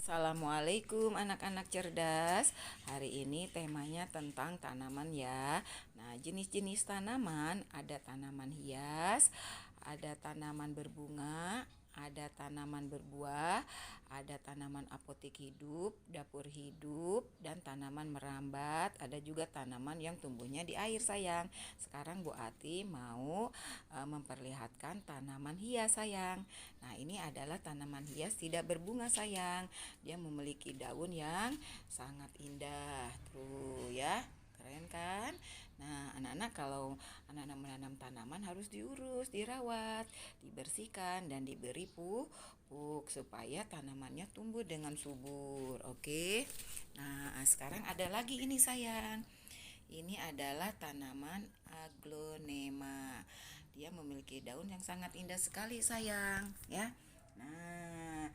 Assalamualaikum anak-anak cerdas. Hari ini temanya tentang tanaman ya. Nah, jenis-jenis tanaman ada tanaman hias, ada tanaman berbunga, ada tanaman berbuah, ada tanaman apotik hidup, dapur hidup, dan tanaman merambat. Ada juga tanaman yang tumbuhnya di air sayang. Sekarang Bu Ati mau memperlihatkan tanaman hias sayang. Nah, ini adalah tanaman hias tidak berbunga sayang. Dia memiliki daun yang sangat indah. Tuh ya, keren kan? Nah, anak-anak kalau anak-anak menanam tanaman harus diurus, dirawat, dibersihkan dan diberi pupuk supaya tanamannya tumbuh dengan subur. Oke. Nah, sekarang ada lagi ini sayang. Ini adalah tanaman aglonema. Dia memiliki daun yang sangat indah sekali sayang, ya. Nah,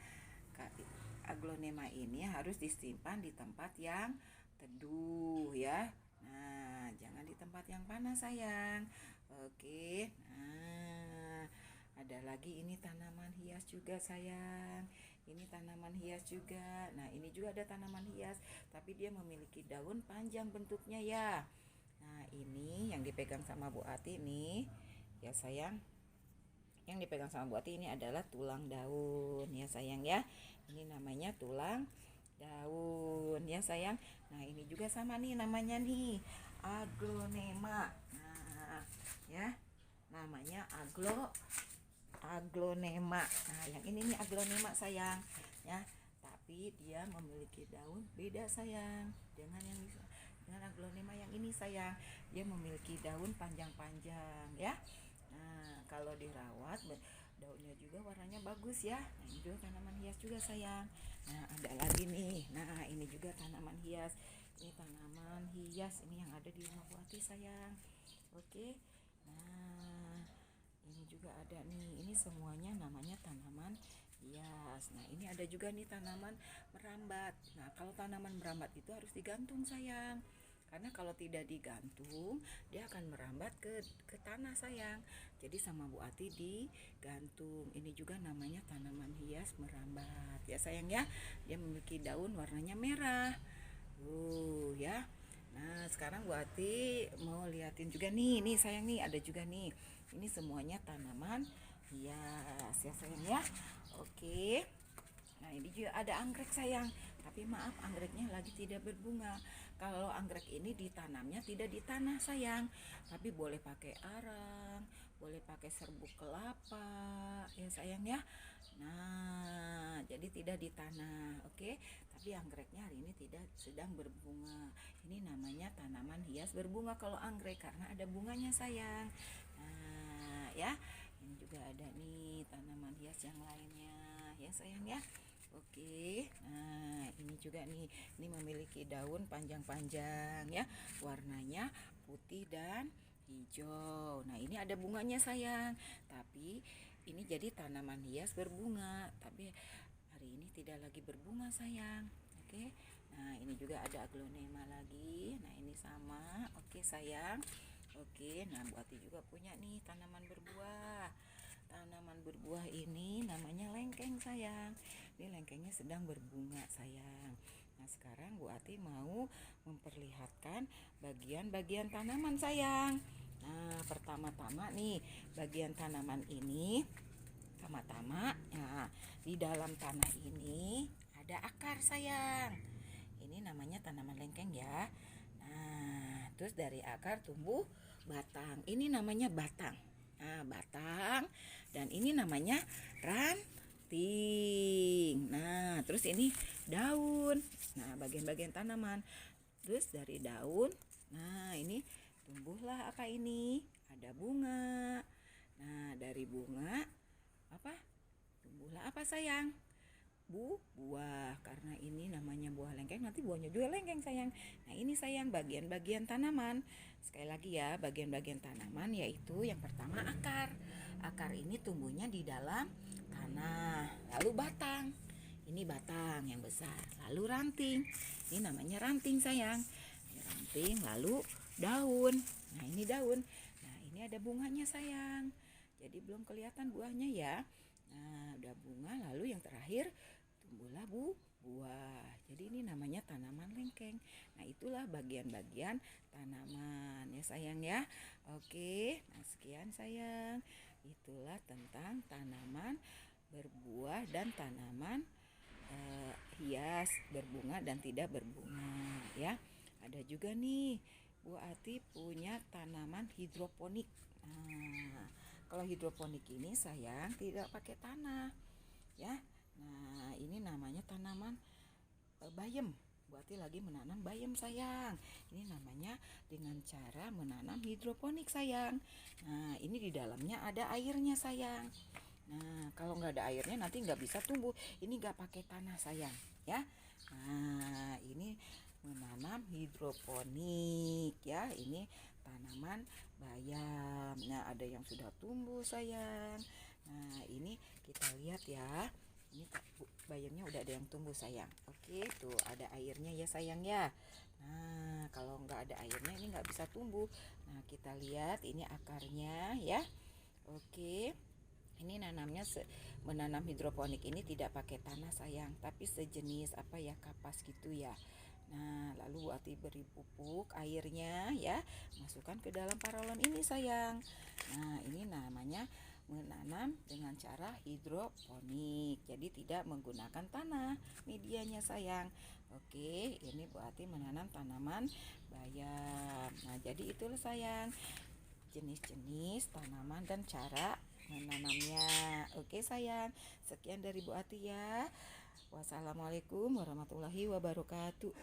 aglonema ini harus disimpan di tempat yang teduh ya. Nah, jangan di tempat yang panas sayang. Oke. Nah, ada lagi ini tanaman hias juga sayang. Ini tanaman hias juga. Nah, ini juga ada tanaman hias, tapi dia memiliki daun panjang bentuknya ya. Nah, ini yang dipegang sama Bu Ati nih. Ya sayang, yang dipegang sama Bu Ati ini adalah tulang daun ya sayang ya. Ini namanya tulang daun ya sayang. Nah, ini juga sama nih namanya nih aglonema. Nah, ya. Namanya aglonema. Nah, yang ini nih aglonema sayang ya. Tapi dia memiliki daun beda sayang dengan aglonema yang ini sayang. Dia memiliki daun panjang-panjang ya. Nah, kalau dirawat daunnya juga warnanya bagus ya. Nah, ini juga tanaman hias juga sayang. Nah, ada lagi nih. Nah, ini juga tanaman hias. Ini tanaman hias ini yang ada di rumah Bu Ati sayang. Oke. Nah, ini juga ada nih. Ini semuanya namanya tanaman hias. Nah, ini ada juga nih tanaman merambat. Nah, kalau tanaman merambat itu harus digantung sayang. Karena kalau tidak digantung, dia akan merambat ke tanah sayang. Jadi sama Bu Ati digantung. Ini juga namanya tanaman hias merambat. Ya sayang ya. Dia memiliki daun warnanya merah. Ya. Nah, sekarang Bu Ati mau liatin juga nih. Nih sayang nih, ada juga nih. Ini semuanya tanaman hias ya sayang ya. Oke. Nah, ini juga ada anggrek sayang. Tapi maaf, anggreknya lagi tidak berbunga. Kalau anggrek ini ditanamnya tidak di tanah sayang, tapi boleh pakai arang, boleh pakai serbuk kelapa, ya sayang ya. Nah, jadi tidak di tanah, oke. Tapi anggreknya hari ini tidak sedang berbunga. Ini namanya tanaman hias berbunga kalau anggrek karena ada bunganya sayang. Nah, ya. Ini juga ada nih tanaman hias yang lainnya, ya sayang ya. Oke, nah ini juga nih, ini memiliki daun panjang-panjang ya, warnanya putih dan hijau. Nah, ini ada bunganya sayang, tapi ini jadi tanaman hias berbunga, tapi hari ini tidak lagi berbunga sayang. Oke, nah ini juga ada aglonema lagi, nah ini sama, oke sayang. Oke, nah Bu Ati juga punya nih tanaman berbuah. Tanaman berbuah ini namanya lengkeng sayang. Ini lengkengnya sedang berbunga sayang. Nah, sekarang Bu Ati mau memperlihatkan bagian-bagian tanaman sayang. Nah, pertama-tama nih bagian tanaman ini. Pertama-tama ya, di dalam tanah ini ada akar sayang. Ini namanya tanaman lengkeng ya. Nah, terus dari akar tumbuh batang. Ini namanya batang. Nah, batang dan ini namanya ranting. Nah, terus ini daun. Nah, bagian-bagian tanaman. Terus dari daun, nah ini tumbuhlah apa ini? Ada bunga. Nah, dari bunga apa? Tumbuhlah apa sayang? Buah, karena ini namanya buah lengkeng, nanti buahnya juga lengkeng sayang. Nah, ini sayang bagian-bagian tanaman. Sekali lagi ya, bagian-bagian tanaman yaitu yang pertama akar. Akar ini tumbuhnya di dalam tanah. Lalu batang. Ini batang yang besar. Lalu ranting. Ini namanya ranting sayang. Ini ranting, lalu daun. Nah, ini daun. Nah, ini ada bunganya sayang. Jadi belum kelihatan buahnya ya. Nah, udah bunga, lalu yang terakhir tumbuhlah buah. Jadi ini namanya tanaman lengkeng. Nah, itulah bagian-bagian tanaman ya sayang ya. Oke, nah sekian sayang. Itulah tentang tanaman berbuah dan tanaman hias, berbunga dan tidak berbunga ya. Ada juga nih, Bu Ati punya tanaman hidroponik. Nah, kalau hidroponik ini sayang tidak pakai tanah ya. Nah, ini namanya tanaman bayam. Bu Ati lagi menanam bayam sayang. Ini namanya dengan cara menanam hidroponik sayang. Nah, ini di dalamnya ada airnya sayang. Nah, kalau nggak ada airnya nanti nggak bisa tumbuh. Ini nggak pakai tanah sayang ya. Nah, ini menanam hidroponik ya. Ini tanaman bayam. Nah, ada yang sudah tumbuh sayang. Nah, ini kita lihat ya. Ini bayamnya udah ada yang tumbuh sayang. Oke, tuh ada airnya ya sayang ya. Nah, kalau nggak ada airnya ini nggak bisa tumbuh. Nah, kita lihat ini akarnya ya. Oke. Ini menanam hidroponik ini tidak pakai tanah sayang, tapi sejenis apa ya, kapas gitu ya. Nah, lalu Bu Ati beri pupuk airnya ya, masukkan ke dalam paralon ini sayang. Nah, ini namanya menanam dengan cara hidroponik. Jadi tidak menggunakan tanah medianya sayang. Oke, ini Bu Ati menanam tanaman bayam. Nah, jadi itulah sayang jenis-jenis tanaman dan cara menanamnya. Oke sayang, sekian dari Bu Ati ya. Wassalamualaikum warahmatullahi wabarakatuh.